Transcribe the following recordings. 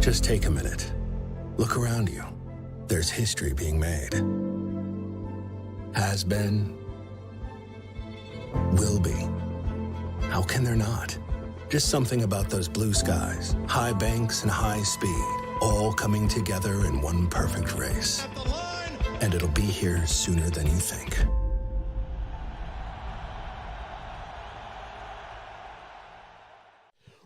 Just take a minute. Look around you. There's history being made. Has been. Will be. How can there not? Just something about those blue skies, high banks, and high speed, all coming together in one perfect race. And it'll be here sooner than you think.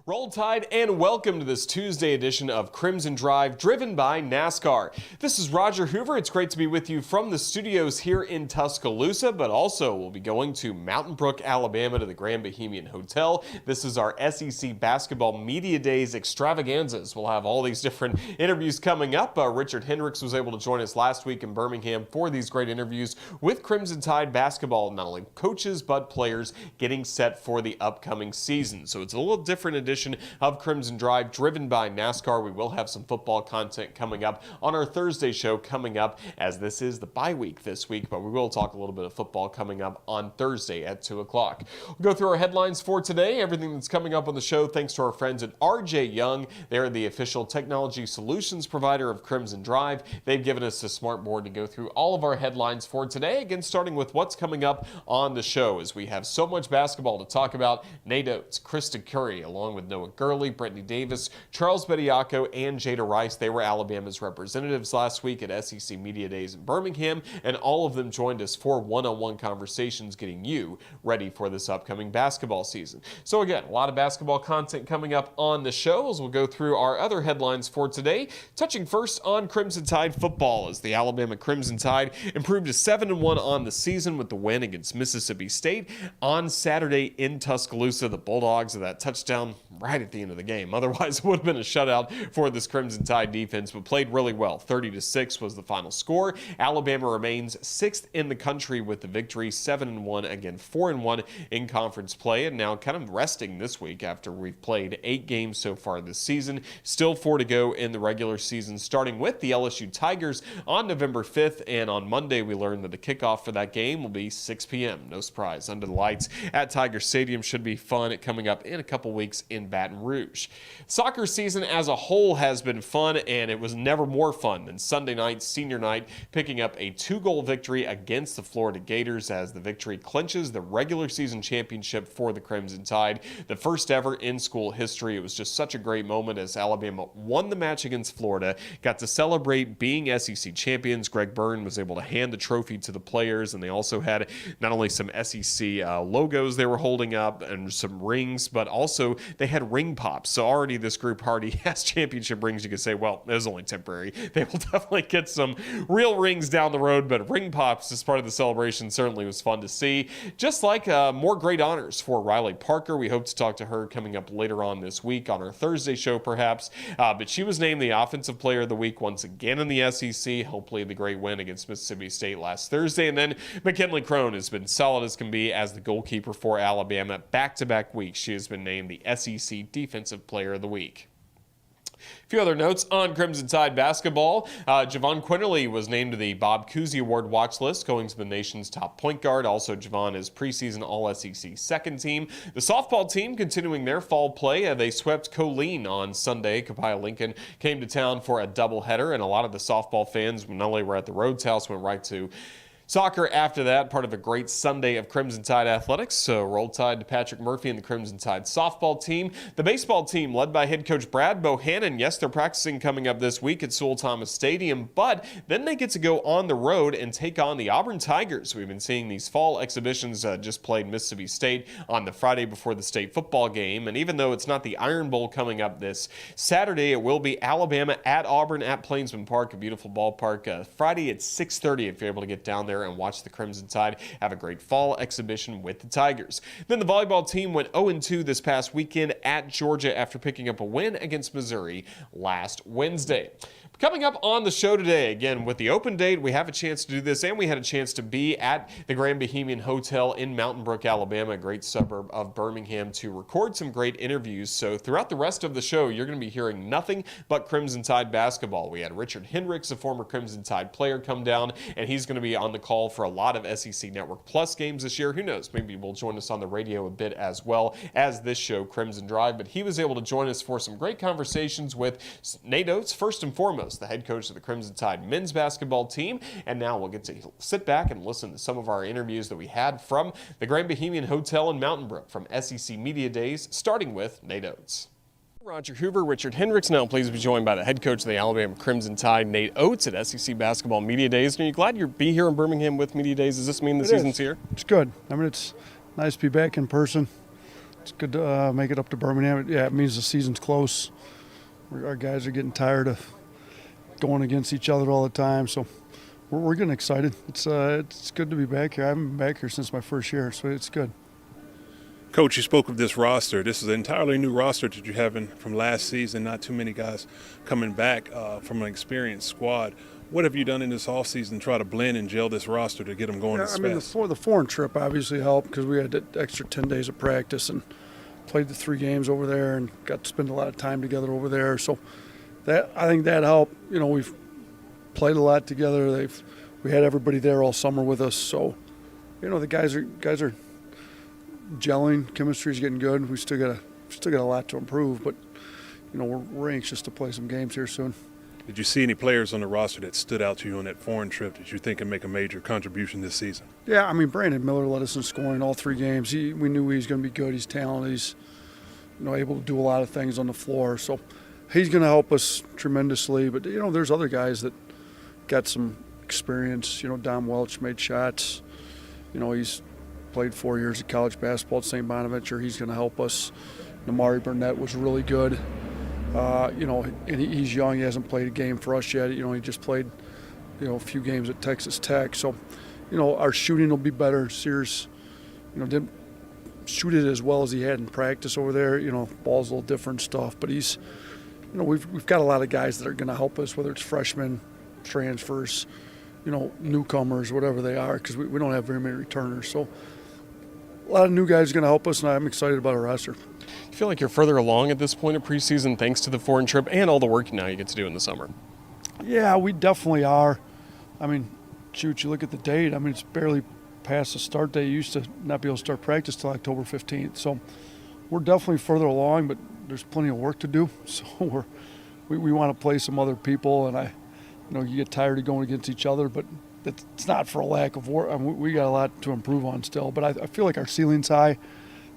Roll Tide and welcome to this Tuesday edition of Crimson Drive, driven by NASCAR. This is Roger Hoover. It's great to be with you from the studios here in Tuscaloosa, but also we'll be going to Mountain Brook, Alabama to the Grand Bohemian Hotel. This is our SEC Basketball Media Days extravaganzas. We'll have all these different interviews coming up. Richard Hendricks was able to join us last week in Birmingham for these great interviews with Crimson Tide basketball, not only coaches but players getting set for the upcoming season. So it's a little different edition of Crimson Drive, driven by NASCAR. We will have some football content coming up on our Thursday show coming up, as this is the bye week this week, but we will talk a little bit of football coming up on Thursday at 2 o'clock. We'll go through our headlines for today, everything that's coming up on the show, thanks to our friends at RJ Young. They're the official technology solutions provider of Crimson Drive. They've given us a smart board to go through all of our headlines for today, again starting with what's coming up on the show, as we have so much basketball to talk about. Nate Oats, Kristy, along with Noah Gurley, Brittany Davis, Charles Bediako, and Jada Rice. They were Alabama's representatives last week at SEC Media Days in Birmingham, and all of them joined us for one-on-one conversations getting you ready for this upcoming basketball season. So again, a lot of basketball content coming up on the show as we'll go through our other headlines for today, touching first on Crimson Tide football, as the Alabama Crimson Tide improved to 7-1 on the season with the win against Mississippi State on Saturday in Tuscaloosa. The Bulldogs of that touchdown right at the end of the game. Otherwise, it would have been a shutout for this Crimson Tide defense, but played really well. 30-6 was the final score. Alabama remains 6th in the country with the victory, 7-1, again 4-1 in conference play, and now kind of resting this week after we've played 8 games so far this season. Still 4 to go in the regular season, starting with the LSU Tigers on November 5th, and on Monday we learned that the kickoff for that game will be 6 p.m. No surprise, under the lights at Tiger Stadium. Should be fun. Coming up in a couple weeks in Baton Rouge. Soccer season as a whole has been fun, and it was never more fun than Sunday night, senior night, picking up a 2-goal victory against the Florida Gators, as the victory clinches the regular season championship for the Crimson Tide, the first ever in school history. It was just such a great moment as Alabama won the match against Florida, got to celebrate being SEC champions. Greg Byrne was able to hand the trophy to the players, and they also had not only some SEC logos they were holding up and some rings, but also they had ring pops. So already this group already has championship rings. You could say, well, it was only temporary. They will definitely get some real rings down the road, but ring pops as part of the celebration certainly was fun to see. Just like more great honors for Riley Parker. We hope to talk to her coming up later on this week on our Thursday show perhaps, but she was named the Offensive Player of the Week once again in the SEC. Hopefully the great win against Mississippi State last Thursday. And then McKinley Crone has been solid as can be as the goalkeeper for Alabama. Back-to-back weeks she has been named the SEC Defensive Player of the Week. A few other notes on Crimson Tide basketball. Javon Quinterly was named to the Bob Cousy Award watch list, going to the nation's top point guard. Also, Javon is preseason All-SEC second team. The softball team continuing their fall play. They swept Colleen on Sunday. Copiah Lincoln came to town for a doubleheader, and a lot of the softball fans, not only were at the Rhodes House, went right to soccer after that, part of a great Sunday of Crimson Tide athletics. So Roll Tide to Patrick Murphy and the Crimson Tide softball team. The baseball team, led by head coach Brad Bohannon. Yes, they're practicing coming up this week at Sewell Thomas Stadium, but then they get to go on the road and take on the Auburn Tigers. We've been seeing these fall exhibitions. Just played Mississippi State on the Friday before the state football game, and even though it's not the Iron Bowl coming up this Saturday, it will be Alabama at Auburn at Plainsman Park, a beautiful ballpark. Friday at 6:30 if you're able to get down there and watch the Crimson Tide have a great fall exhibition with the Tigers. Then the volleyball team went 0-2 this past weekend at Georgia after picking up a win against Missouri last Wednesday. Coming up on the show today, again, with the open date, we have a chance to do this, and we had a chance to be at the Grand Bohemian Hotel in Mountain Brook, Alabama, a great suburb of Birmingham, to record some great interviews. So throughout the rest of the show, you're going to be hearing nothing but Crimson Tide basketball. We had Richard Hendricks, a former Crimson Tide player, come down, and he's going to be on the call call for a lot of SEC Network Plus games this year. Who knows? Maybe we'll join us on the radio a bit as well as this show, Crimson Drive. But he was able to join us for some great conversations with Nate Oats, first and foremost, the head coach of the Crimson Tide men's basketball team. And now we'll get to sit back and listen to some of our interviews that we had from the Grand Bohemian Hotel in Mountain Brook from SEC Media Days, starting with Nate Oats. Roger Hoover, Richard Hendricks, now pleased to be joined by the head coach of the Alabama Crimson Tide, Nate Oats, at SEC Basketball Media Days. Are you glad you're be here in Birmingham with Media Days? Does this mean the season's here? It's good. I mean, it's nice to be back in person. It's good to make it up to Birmingham. Yeah, it means the season's close. Our guys are getting tired of going against each other all the time, so we're getting excited. It's good to be back here. I haven't been back here since my first year, so it's good. Coach, you spoke of this roster. This is an entirely new roster that you have from last season. Not too many guys coming back from an experienced squad. What have you done in this offseason to try to blend and gel this roster to get them going as fast? I mean, the foreign trip obviously helped because we had that extra 10 days of practice and played the 3 games over there and got to spend a lot of time together over there. So I think that helped. You know, we've played a lot together. We had everybody there all summer with us. So, you know, the guys are gelling. Chemistry's getting good. We still got a lot to improve, but you know we're anxious to play some games here soon. Did you see any players on the roster that stood out to you on that foreign trip that you think can make a major contribution this season? Yeah, I mean Brandon Miller led us in scoring all 3 games. We knew he was going to be good. He's talented. He's able to do a lot of things on the floor. So he's going to help us tremendously. But you know there's other guys that got some experience. You know Dom Welch made shots. You know he's played 4 years of college basketball at St. Bonaventure. He's going to help us. Namari Burnett was really good. You know, and he's young. He hasn't played a game for us yet. You know, he just played, a few games at Texas Tech. So, you know, our shooting will be better. Sears, didn't shoot it as well as he had in practice over there. You know, ball's a little different stuff. But he's, we've got a lot of guys that are going to help us, whether it's freshmen, transfers, newcomers, whatever they are, because we don't have very many returners. So, a lot of new guys are going to help us, and I'm excited about our roster. You feel like you're further along at this point of preseason thanks to the foreign trip and all the work now you get to do in the summer? Yeah, we definitely are. I mean, shoot, you look at the date. I mean, it's barely past the start date. You used to not be able to start practice till October 15th. So we're definitely further along, but there's plenty of work to do. So we want to play some other people, and you get tired of going against each other, but it's not for a lack of work. I mean, we got a lot to improve on still, but I feel like our ceiling's high.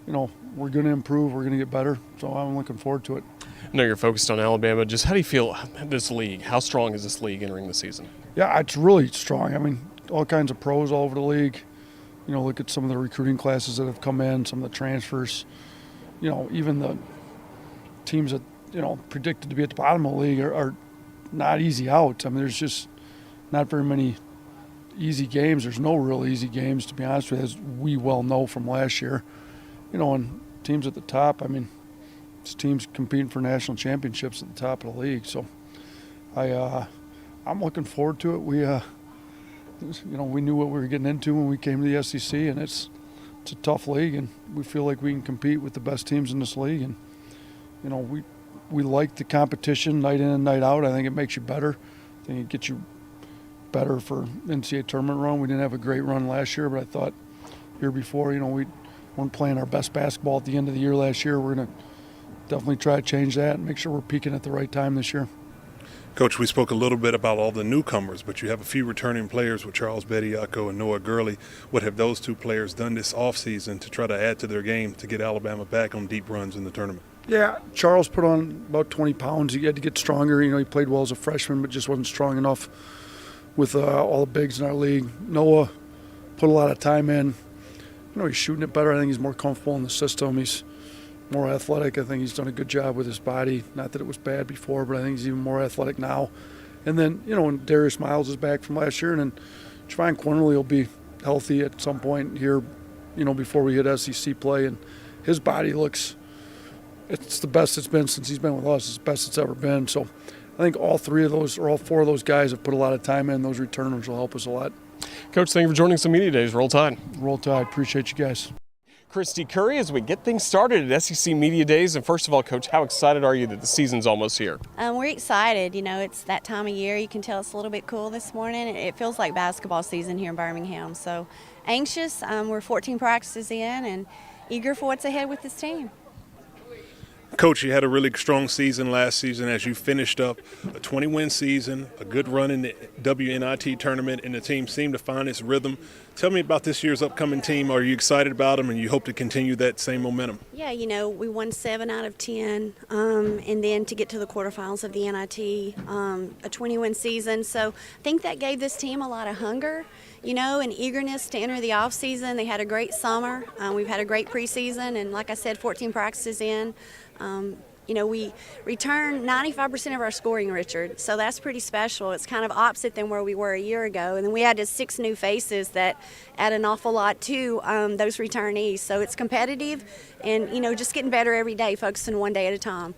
We're going to improve. We're going to get better. So I'm looking forward to it. I know you're focused on Alabama. Just how do you feel this league? How strong is this league entering the season? Yeah, it's really strong. I mean, all kinds of pros all over the league. Look at some of the recruiting classes that have come in, some of the transfers. Even the teams that, predicted to be at the bottom of the league are not easy out. I mean, there's just not very many easy games. There's no real easy games, to be honest with you, as we well know from last year. And teams at the top, I mean, it's teams competing for national championships at the top of the league. So I'm looking forward to it. We knew what we were getting into when we came to the SEC, and it's a tough league, and we feel like we can compete with the best teams in this league. And we like the competition night in and night out. I think it makes you better. I think it gets you better for NCAA tournament run. We didn't have a great run last year, but I thought year before, we weren't playing our best basketball at the end of the year last year. We're going to definitely try to change that and make sure we're peaking at the right time this year. Coach, we spoke a little bit about all the newcomers, but you have a few returning players with Charles Bediako and Noah Gurley. What have those 2 players done this offseason to try to add to their game to get Alabama back on deep runs in the tournament? Yeah, Charles put on about 20 pounds. He had to get stronger. He played well as a freshman, but just wasn't strong enough with all the bigs in our league. Noah put a lot of time in. He's shooting it better. I think he's more comfortable in the system. He's more athletic. I think he's done a good job with his body. Not that it was bad before, but I think he's even more athletic now. And then, and Darius Miles is back from last year, and then Javon Quinterly will be healthy at some point here, before we hit SEC play. And his body looks, it's the best it's been since he's been with us. It's the best it's ever been. So I think all 4 of those guys have put a lot of time in. Those returners will help us a lot. Coach, thank you for joining us on Media Days. Roll Tide. Roll Tide. Appreciate you guys. Kristy Curry, as we get things started at SEC Media Days. And first of all, Coach, how excited are you that the season's almost here? We're excited. You know, it's that time of year. You can tell it's a little bit cool this morning. It feels like basketball season here in Birmingham. So anxious. We're 14 practices in and eager for what's ahead with this team. Coach, you had a really strong season last season as you finished up a 20-win season, a good run in the WNIT tournament, and the team seemed to find its rhythm. Tell me about this year's upcoming team. Are you excited about them and you hope to continue that same momentum? Yeah, you know, we won 7 out of 10, and then to get to the quarterfinals of the NIT, a 20-win season. So I think that gave this team a lot of hunger, you know, and eagerness to enter the offseason. They had a great summer. We've had a great preseason, and like I said, 14 practices in. You know, we returned 95% of our scoring, Richard, so that's pretty special. It's kind of opposite than where we were a year ago. And then we added 6 new faces that add an awful lot to those returnees. So it's competitive and, you know, just getting better every day, focusing one day at a time.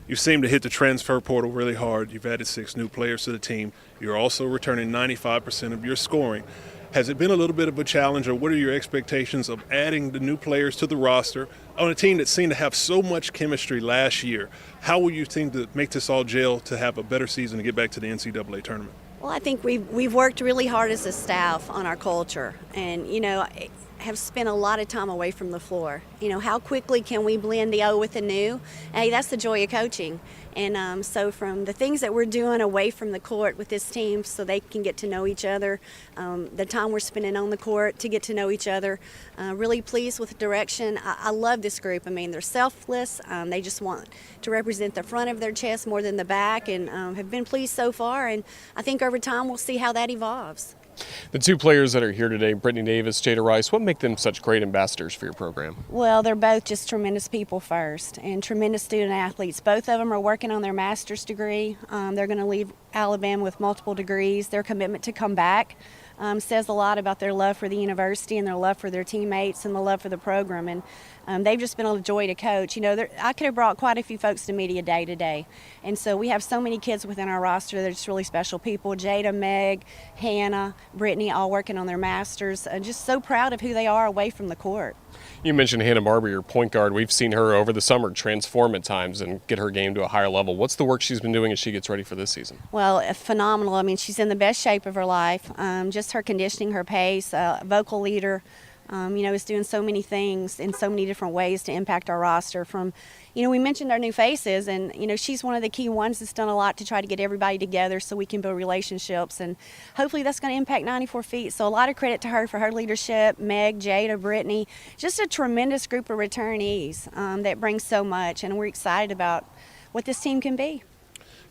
You seem to hit the transfer portal really hard. You've added 6 new players to the team. You're also returning 95% of your scoring. Has it been a little bit of a challenge, or what are your expectations of adding the new players to the roster on a team that seemed to have so much chemistry last year? How will you think to make this all gel to have a better season to get back to the NCAA tournament? Well, I think we've worked really hard as a staff on our culture, and, you know, have spent a lot of time away from the floor. You know, how quickly can we blend the old with the new? Hey, that's the joy of coaching. And so from the things that we're doing away from the court with this team so they can get to know each other, the time we're spending on the court to get to know each other, really pleased with the direction. I love this group. I mean, they're selfless. They just want to represent the front of their chest more than the back, and have been pleased so far. And I think over time we'll see how that evolves. The 2 players that are here today, Brittany Davis, Jada Rice, what make them such great ambassadors for your program? Well, they're both just tremendous people first and tremendous student athletes. Both of them are working on their master's degree. They're going to leave Alabama with multiple degrees. Their commitment to come back says a lot about their love for the university and their love for their teammates and the love for the program. And they've just been a joy to coach. You know, I could have brought quite a few folks to media day today. And so we have so many kids within our roster. They're just really special people. Jada, Meg, Hannah, Brittany, all working on their masters. Just so proud of who they are away from the court. You mentioned Hannah Barber, your point guard. We've seen her over the summer transform at times and get her game to a higher level. What's the work she's been doing as she gets ready for this season? Well, phenomenal. I mean, she's in the best shape of her life. Just her conditioning, her pace, vocal leader. You know, is doing so many things in so many different ways to impact our roster. From, you know, we mentioned our new faces, and, you know, she's one of the key ones that's done a lot to try to get everybody together so we can build relationships, and hopefully that's going to impact 94 feet. So a lot of credit to her for her leadership. Meg, Jada, Brittany, just a tremendous group of returnees that brings so much, and we're excited about what this team can be.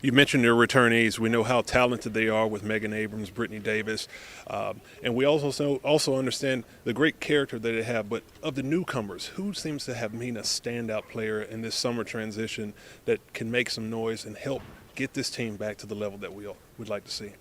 You mentioned their returnees. We know how talented they are with Megan Abrams, Brittany Davis, and we also understand the great character that they have. But of the newcomers, who seems to have been a standout player in this summer transition that can make some noise and help get this team back to the level that we all would like to see?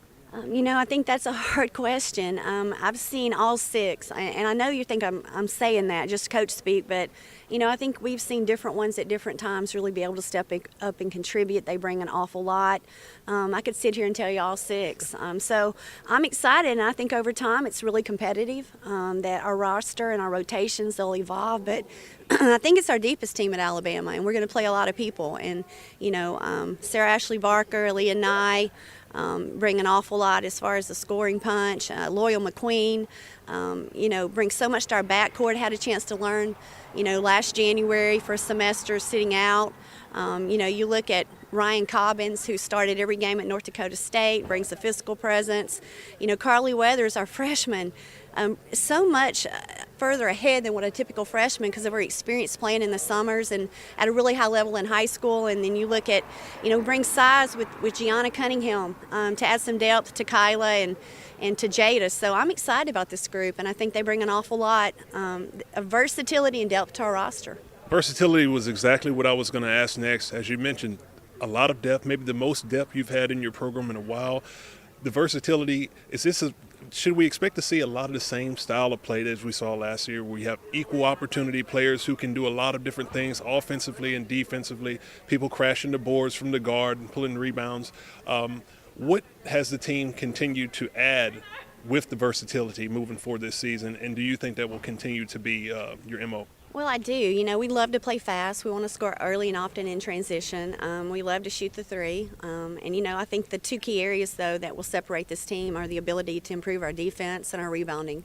You know, I think that's a hard question. I've seen all 6, and I know you think I'm saying that, just coach speak, but, you know, I think we've seen different ones at different times really be able to step up and contribute. They bring an awful lot. I could sit here and tell you all 6. So I'm excited, and I think over time it's really competitive, that our roster and our rotations, they'll evolve, but I think it's our deepest team at Alabama, and we're going to play a lot of people. And, you know, Sarah Ashley Barker, Leah Nye, bring an awful lot as far as the scoring punch. Loyal McQueen, you know, brings so much to our backcourt. Had a chance to learn, you know, last January for a semester sitting out. You know, you look at Ryan Cobbins, who started every game at North Dakota State, brings a physical presence. You know, Carly Weathers, our freshman, so much further ahead than what a typical freshman because of her experience playing in the summers and at a really high level in high school. And then you look at, you know, bring size with Gianna Cunningham to add some depth to Kyla and to Jada. So I'm excited about this group, and I think they bring an awful lot of versatility and depth to our roster. Versatility was exactly what I was going to ask next. As you mentioned, a lot of depth, maybe the most depth you've had in your program in a while. The versatility, should we expect to see a lot of the same style of play as we saw last year, where you have equal opportunity players who can do a lot of different things offensively and defensively, people crashing the boards from the guard and pulling rebounds? What has the team continued to add with the versatility moving forward this season, and do you think that will continue to be your MO? Well, I do. We love to play fast. We want to score early and often in transition. We love to shoot the three. I think the two key areas, though, that will separate this team are the ability to improve our defense and our rebounding.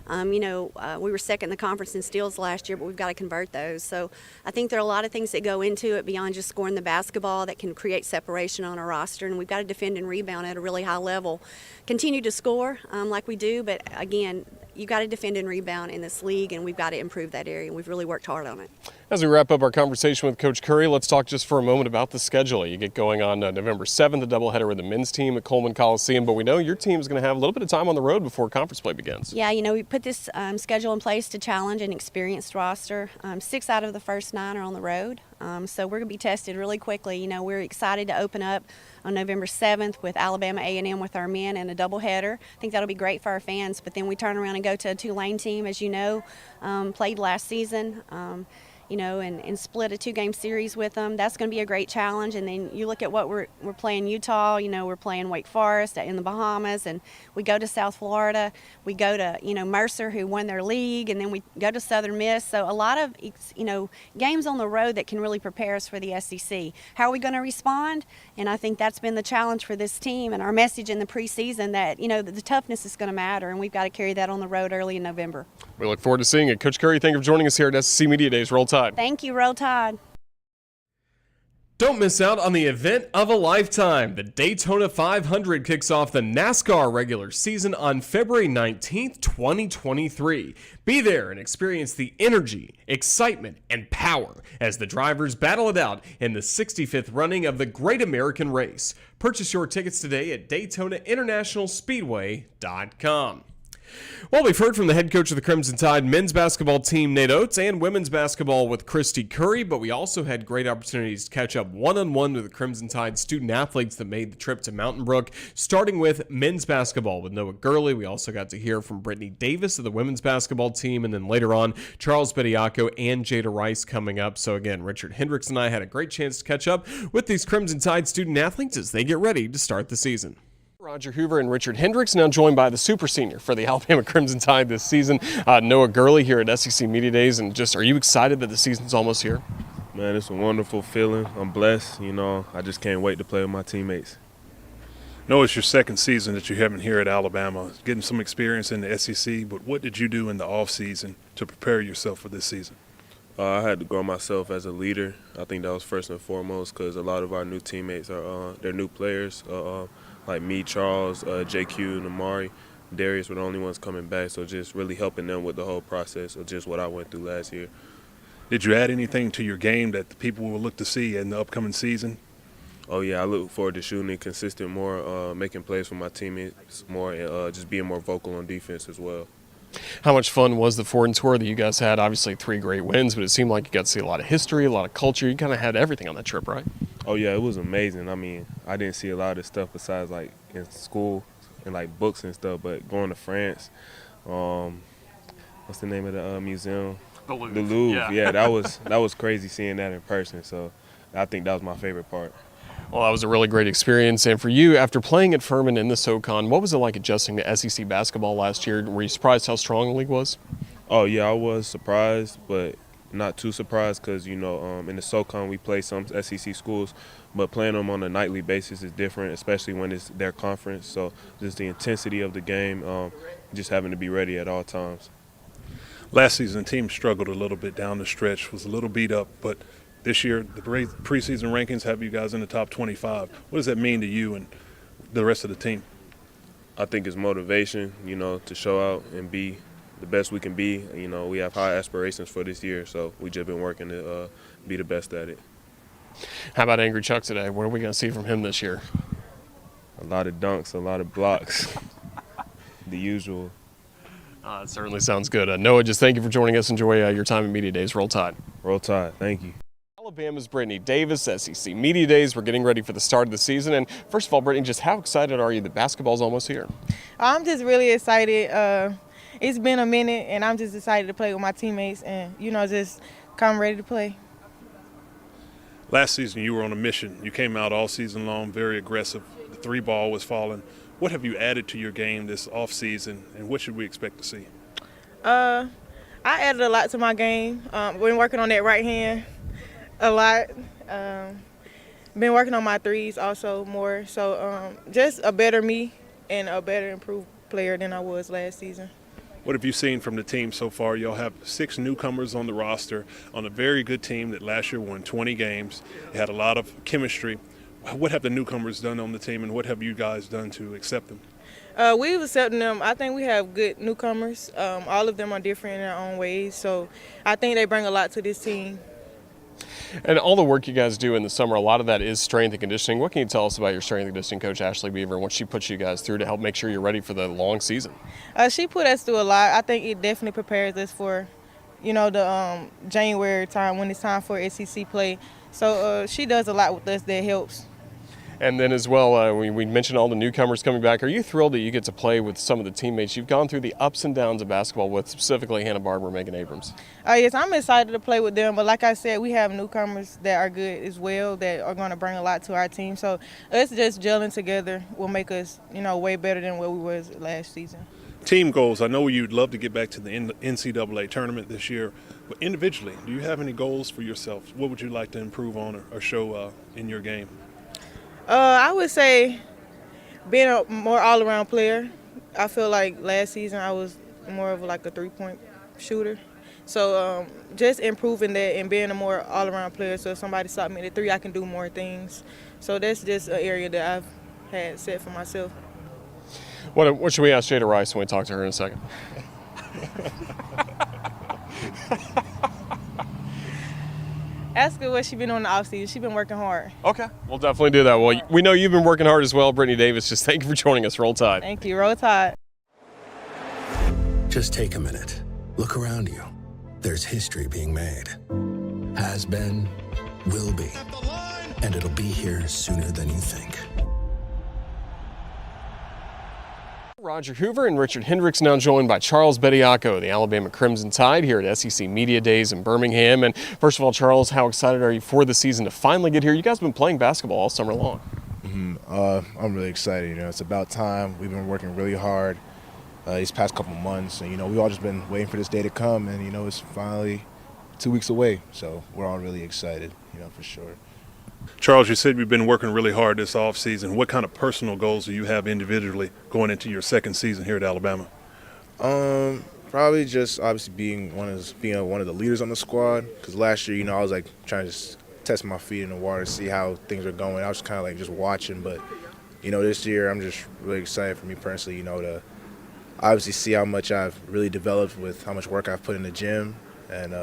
We were second in the conference in steals last year, but we've got to convert those. So I think there are a lot of things that go into it beyond just scoring the basketball that can create separation on a roster, and we've got to defend and rebound at a really high level. Continue to score like we do, but again, you've got to defend and rebound in this league, and we've got to improve that area, and we've really worked hard on it. As we wrap up our conversation with Coach Curry, let's talk just for a moment about the schedule. You get going on November 7th, a doubleheader with the men's team at Coleman Coliseum, but we know your team is going to have a little bit of time on the road before conference play begins. Yeah, we put this schedule in place to challenge an experienced roster. 6 out of the first 9 are on the road, so we're going to be tested really quickly. We're excited to open up on November 7th with Alabama A&M with our men and a doubleheader. I think that'll be great for our fans, but then we turn around and go to a Tulane team, as you know, played last season. And split a 2-game series with them. That's going to be a great challenge. And then you look at what we're playing Utah. We're playing Wake Forest in the Bahamas, and we go to South Florida. We go to Mercer, who won their league, and then we go to Southern Miss. So a lot of games on the road that can really prepare us for the SEC. How are we going to respond? And I think that's been the challenge for this team, and our message in the preseason that the toughness is going to matter, and we've got to carry that on the road early in November. We look forward to seeing it. Coach Curry, thank you for joining us here at SEC Media Days. Roll Tide. Thank you. Roll Tide. Don't miss out on the event of a lifetime. The Daytona 500 kicks off the NASCAR regular season on February 19th, 2023. Be there and experience the energy, excitement, and power as the drivers battle it out in the 65th running of the Great American Race. Purchase your tickets today at DaytonaInternationalSpeedway.com. Well, we've heard from the head coach of the Crimson Tide men's basketball team, Nate Oats, and women's basketball with Kristy Curry, but we also had great opportunities to catch up one-on-one with the Crimson Tide student athletes that made the trip to Mountain Brook, starting with men's basketball with Noah Gurley. We also got to hear from Brittany Davis of the women's basketball team, and then later on, Charles Bediako and Jada Rice coming up. So again, Richard Hendricks and I had a great chance to catch up with these Crimson Tide student athletes as they get ready to start the season. Roger Hoover and Richard Hendricks, now joined by the super senior for the Alabama Crimson Tide this season, Noah Gurley here at SEC Media Days. And just, are you excited that the season's almost here? Man, it's a wonderful feeling. I'm blessed. I just can't wait to play with my teammates. No, it's your second season that you're having here at Alabama, getting some experience in the SEC, but what did you do in the offseason to prepare yourself for this season? I had to grow myself as a leader. I think that was first and foremost because a lot of our new teammates are they're new players. Like me, Charles, JQ, and Amari, Darius were the only ones coming back, so just really helping them with the whole process of just what I went through last year. Did you add anything to your game that the people will look to see in the upcoming season? Oh, yeah, I look forward to shooting it consistent more, making plays for my teammates more, and just being more vocal on defense as well. How much fun was the foreign tour that you guys had? Obviously 3 great wins, but it seemed like you got to see a lot of history, a lot of culture. You kind of had everything on that trip, right? Oh, yeah, it was amazing. I mean, I didn't see a lot of stuff besides, like, in school and, like, books and stuff, but going to France, what's the name of the museum? The Louvre. The Louvre, yeah, that was crazy seeing that in person, so I think that was my favorite part. Well, that was a really great experience. And for you, after playing at Furman in the SoCon, what was it like adjusting to SEC basketball last year? Were you surprised how strong the league was? Oh, yeah, I was surprised, but not too surprised because, in the SoCon we play some SEC schools, but playing them on a nightly basis is different, especially when it's their conference. So just the intensity of the game, just having to be ready at all times. Last season, the team struggled a little bit down the stretch, was a little beat up, but this year, the preseason rankings have you guys in the top 25. What does that mean to you and the rest of the team? I think it's motivation, to show out and be the best we can be. We have high aspirations for this year, so we just been working to be the best at it. How about Angry Chuck today? What are we going to see from him this year? A lot of dunks, a lot of blocks, the usual. It certainly sounds good. Noah, just thank you for joining us. Enjoy your time at Media Days. Roll Tide. Roll Tide. Thank you. Alabama's Brittany Davis, SEC Media Days. We're getting ready for the start of the season. And first of all, Brittany, just how excited are you that basketball's almost here? I'm just really excited. It's been a minute, and I'm just excited to play with my teammates and, just come ready to play. Last season, you were on a mission. You came out all season long, very aggressive. The 3-ball was falling. What have you added to your game this offseason, and what should we expect to see? I added a lot to my game. Been working on that right hand a lot. Been working on my threes also more. So just a better me and a better improved player than I was last season. What have you seen from the team so far? You'll have 6 newcomers on the roster on a very good team that last year won 20 games. They had a lot of chemistry. What have the newcomers done on the team, and what have you guys done to accept them? We've accepted them. I think we have good newcomers. All of them are different in their own ways. So I think they bring a lot to this team. And all the work you guys do in the summer, a lot of that is strength and conditioning. What can you tell us about your strength and conditioning coach, Ashley Beaver, and what she puts you guys through to help make sure you're ready for the long season? She put us through a lot. I think it definitely prepares us for, the January time when it's time for SEC play. So she does a lot with us that helps. And then as well, we mentioned all the newcomers coming back. Are you thrilled that you get to play with some of the teammates you've gone through the ups and downs of basketball with, specifically Hannah Barber, Megan Abrams? Yes, I'm excited to play with them. But like I said, we have newcomers that are good as well that are going to bring a lot to our team. So us just gelling together will make us, way better than what we was last season. Team goals. I know you'd love to get back to the NCAA tournament this year, but individually, do you have any goals for yourself? What would you like to improve on or show in your game? I would say being a more all-around player. I feel like last season I was more of like a three-point shooter. So just improving that and being a more all-around player. So if somebody stopped me at 3, I can do more things. So that's just an area that I've had set for myself. What should we ask Jada Rice when we talk to her in a second? Ask her what she's been on the offseason. She's been working hard. Okay, we'll definitely do that. Well, we know you've been working hard as well. Brittany Davis, just thank you for joining us. Roll Tide. Thank you. Roll Tide. Just take a minute. Look around you. There's history being made. Has been, will be. And it'll be here sooner than you think. Roger Hoover and Richard Hendricks now joined by Charles Bediako, the Alabama Crimson Tide, here at SEC Media Days in Birmingham. And first of all, Charles, how excited are you for the season to finally get here? You guys have been playing basketball all summer long. I'm really excited. It's about time. We've been working really hard these past couple months. And, we've all just been waiting for this day to come. And, it's finally 2 weeks away. So we're all really excited, for sure. Charles, you said you've been working really hard this offseason. What kind of personal goals do you have individually going into your second season here at Alabama? Probably just obviously being one of the leaders on the squad. Because last year, I was like trying to just test my feet in the water, see how things are going. I was kind of like just watching. But, this year I'm just really excited for me personally, to obviously see how much I've really developed with how much work I've put in the gym. And,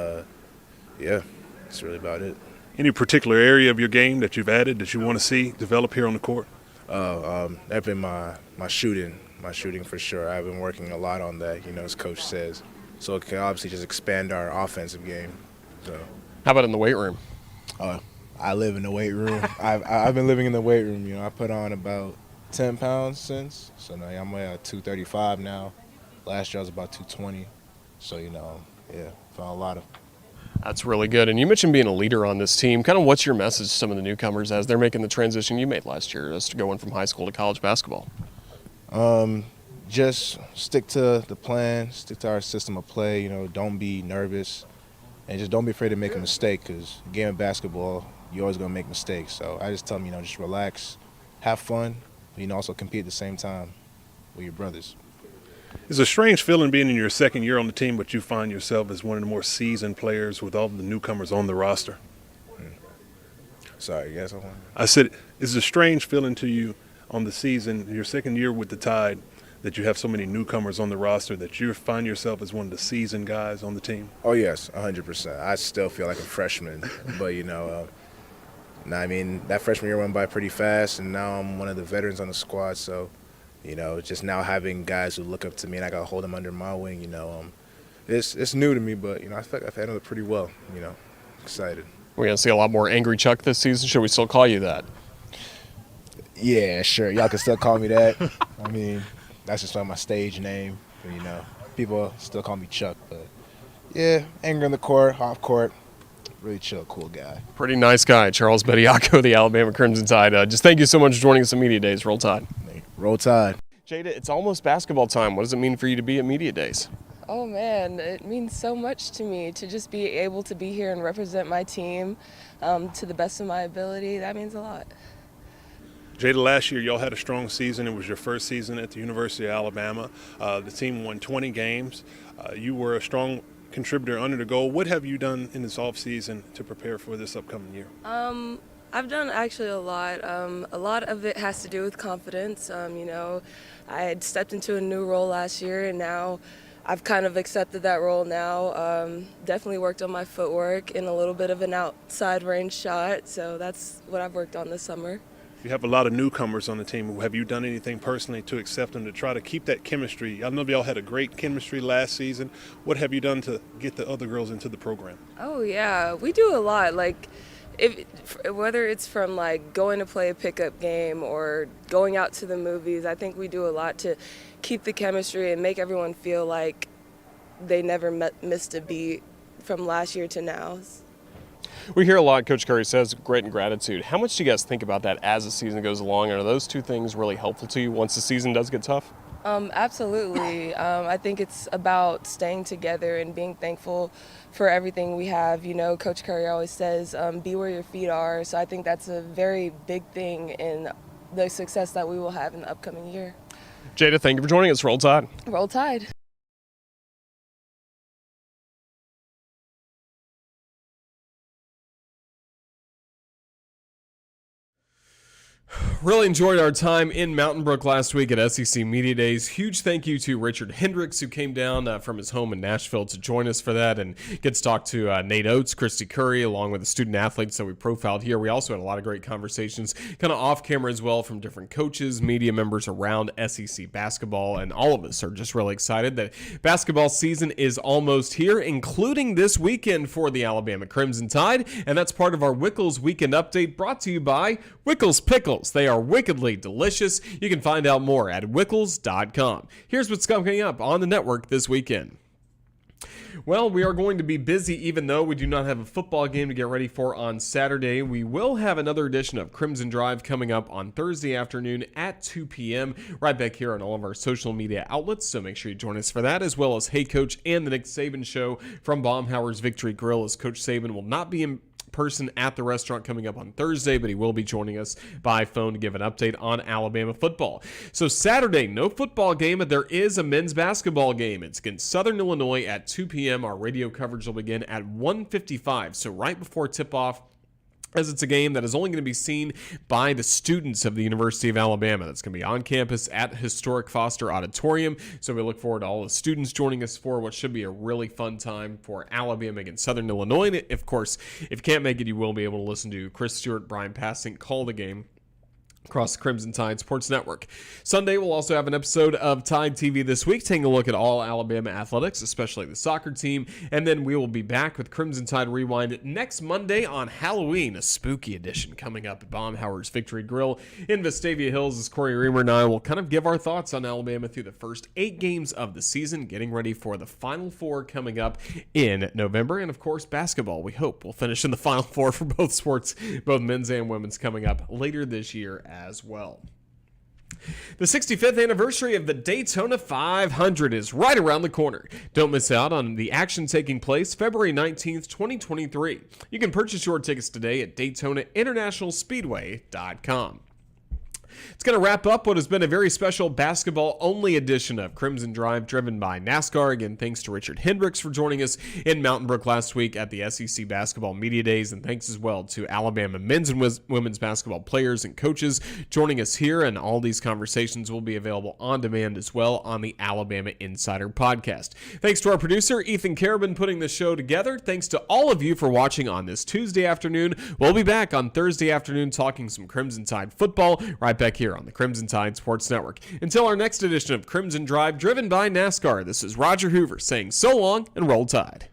yeah, that's really about it. Any particular area of your game that you've added that you want to see develop here on the court? That's been my shooting for sure. I've been working a lot on that, as Coach says. So it can obviously just expand our offensive game. So. How about in the weight room? I live in the weight room. I've been living in the weight room. I put on about 10 pounds since. So now I'm at 235 now. Last year I was about 220. So, yeah, found a lot of. That's really good. And you mentioned being a leader on this team. Kind of what's your message to some of the newcomers as they're making the transition you made last year as to going from high school to college basketball? Just stick to the plan, stick to our system of play. Don't be nervous, and just don't be afraid to make a mistake because game of basketball, you're always going to make mistakes. So I just tell them, just relax, have fun, but also compete at the same time with your brothers. It's a strange feeling being in your second year on the team, but you find yourself as one of the more seasoned players with all the newcomers on the roster. Sorry, yes. I said it's a strange feeling to you on the season, your second year with the Tide, that you have so many newcomers on the roster that you find yourself as one of the seasoned guys on the team. Oh, yes, 100%. I still feel like a freshman, but, that freshman year went by pretty fast, and now I'm one of the veterans on the squad, so – just now having guys who look up to me and I got to hold them under my wing, it's new to me, but, I feel like I've handled it pretty well, excited. We're going to see a lot more Angry Chuck this season. Should we still call you that? Yeah, sure. Y'all can still call me that. That's just my stage name. But, people still call me Chuck, but, yeah, angry on the court, off court. Really chill, cool guy. Pretty nice guy, Charles Bediako, the Alabama Crimson Tide. Just thank you so much for joining us at Media Days. Roll Tide. Roll Tide. Jada, it's almost basketball time. What does it mean for you to be at Media Days? Oh man, it means so much to me to just be able to be here and represent my team to the best of my ability. That means a lot. Jada, last year y'all had a strong season. It was your first season at the University of Alabama. The team won 20 games. You were a strong contributor under the goal. What have you done in this offseason to prepare for this upcoming year? I've done actually a lot. A lot of it has to do with confidence. I had stepped into a new role last year, and now I've kind of accepted that role now. Definitely worked on my footwork and a little bit of an outside range shot, so that's what I've worked on this summer. You have a lot of newcomers on the team. Have you done anything personally to accept them, to try to keep that chemistry? I know y'all had a great chemistry last season. What have you done to get the other girls into the program? Oh yeah, we do a lot. Whether it's from going to play a pickup game or going out to the movies, I think we do a lot to keep the chemistry and make everyone feel like they never missed a beat from last year to now. We hear a lot, Coach Curry says, grit and gratitude. How much do you guys think about that as the season goes along? And are those two things really helpful to you once the season does get tough? Absolutely. I think it's about staying together and being thankful for everything we have. Coach Curry always says, be where your feet are. So I think that's a very big thing in the success that we will have in the upcoming year. Jada, thank you for joining us. Roll Tide. Roll Tide. Really enjoyed our time in Mountain Brook last week at SEC Media Days. Huge thank you to Richard Hendricks, who came down from his home in Nashville to join us for that and gets to talk to Nate Oats, Kristy Curry, along with the student athletes that we profiled here. We also had a lot of great conversations kind of off camera as well from different coaches, media members around SEC basketball, and all of us are just really excited that basketball season is almost here, including this weekend for the Alabama Crimson Tide, and that's part of our Wickles Weekend Update brought to you by Wickles Pickles. They are wickedly delicious. You can find out more at wickles.com. Here's what's coming up on the network this weekend. Well, we are going to be busy even though we do not have a football game to get ready for on Saturday. We will have another edition of Crimson Drive coming up on Thursday afternoon at 2 p.m. right back here on all of our social media outlets, so make sure you join us for that, as well as Hey Coach and the Nick Saban Show from Baumhower's Victory Grill, as Coach Saban will not be in person at the restaurant coming up on Thursday, but he will be joining us by phone to give an update on Alabama football. So Saturday, no football game, but there is a men's basketball game. It's against Southern Illinois at 2 p.m. Our radio coverage will begin at 1:55, so right before tip-off, as it's a game that is only going to be seen by the students of the University of Alabama. That's going to be on campus at Historic Foster Auditorium. So we look forward to all the students joining us for what should be a really fun time for Alabama against Southern Illinois. And of course, if you can't make it, you will be able to listen to Chris Stewart, Brian Passink call the game across the Crimson Tide Sports Network. Sunday, we'll also have an episode of Tide TV This Week, taking a look at all Alabama athletics, especially the soccer team. And then we will be back with Crimson Tide Rewind next Monday on Halloween, a spooky edition coming up at Baumhower's Victory Grill in Vestavia Hills, as Corey Reamer and I will kind of give our thoughts on Alabama through the first 8 games of the season, getting ready for the Final Four coming up in November. And of course, basketball, we hope will finish in the Final Four for both sports, both men's and women's, coming up later this year as well. The 65th anniversary of the Daytona 500 is right around the corner. Don't miss out on the action taking place February 19th, 2023. You can purchase your tickets today at DaytonaInternationalSpeedway.com. It's going to wrap up what has been a very special basketball-only edition of Crimson Drive, driven by NASCAR. Again, thanks to Richard Hendricks for joining us in Mountain Brook last week at the SEC Basketball Media Days, and thanks as well to Alabama men's and women's basketball players and coaches joining us here, and all these conversations will be available on demand as well on the Alabama Insider Podcast. Thanks to our producer, Ethan Carabin, putting the show together. Thanks to all of you for watching on this Tuesday afternoon. We'll be back on Thursday afternoon talking some Crimson Tide football right back here on the Crimson Tide Sports Network. Until our next edition of Crimson Drive, driven by NASCAR, this is Roger Hoover saying so long and roll Tide.